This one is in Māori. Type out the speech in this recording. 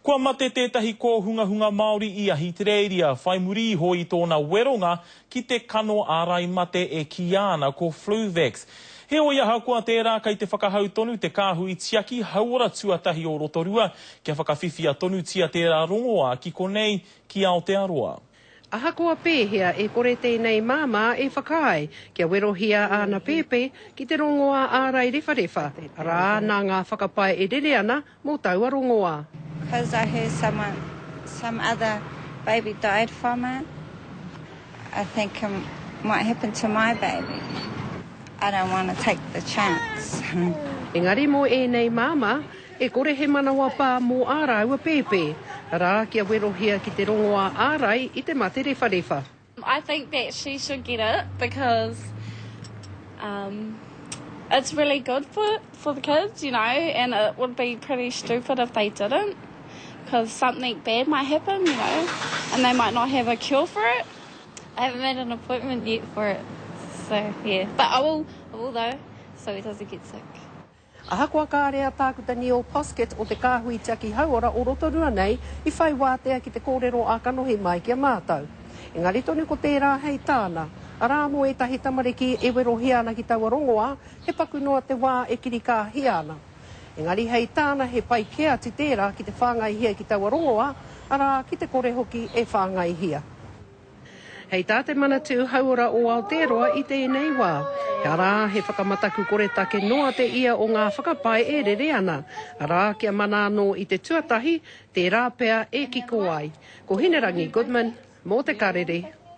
Kua mate tētahi ko hunga Māori i a Hitireiria, whai muri iho i tōna weronga ki te kano ārai mate e ki ana ko Fluvax. He o iaha kua tērā kai te whakahau tonu te kāhui tiaki hauora tuatahi o Rotorua, kia whakawhiwhia tonu tia tērā rongoa ki konei ki Aotearoa. Ahakoa pēhea e kore tēnei māmā e whakai, kia werohia ana pēpē ki te rongoa ārai rewharewa. Rā nā ngā whakapai e rere ana mō taua rongoa. Because I heard some other baby died from it, I think it might happen to my baby. I don't want to take the chance. Engari mō e nei māmā, e kore he manawa pā mō ārai ua pēpē. Rā kia werohia ki te rongoa ārai I te mate rewharewa. I think that she should get it because it's really good for the kids, you know, and it would be pretty stupid if they didn't, because something bad might happen, you know, and they might not have a cure for it. I haven't made an appointment yet for it, so yeah. But I will though, so he doesn't get sick. Ahakoa ka rea tākuta Neil Poskett o te kāhui tiaki hauora o Rotorua nei I whai wātea ki te kōrero a kanohi mai kia mātau. Engari tonu ko tērā hei tāna, arā mo e tahi tamariki e werohia ana ki taua rongoa, he paku noa te wā e kiri kā hiana. Engari hei tāna he pai kea ti tērā ki te whāngai hia ki taua rongoa, arā ki te kore hoki e whāngai hia. Hei tā te manatu hauora o Aotearoa I tēnei wā. Kia rā he whakamataku kore take noa te ia o ngā whakapai e rere ana. Rā kia mana anō I te tuatahi, te rāpea e kiko ai. Ko Hinerangi Goodman, mō te karere.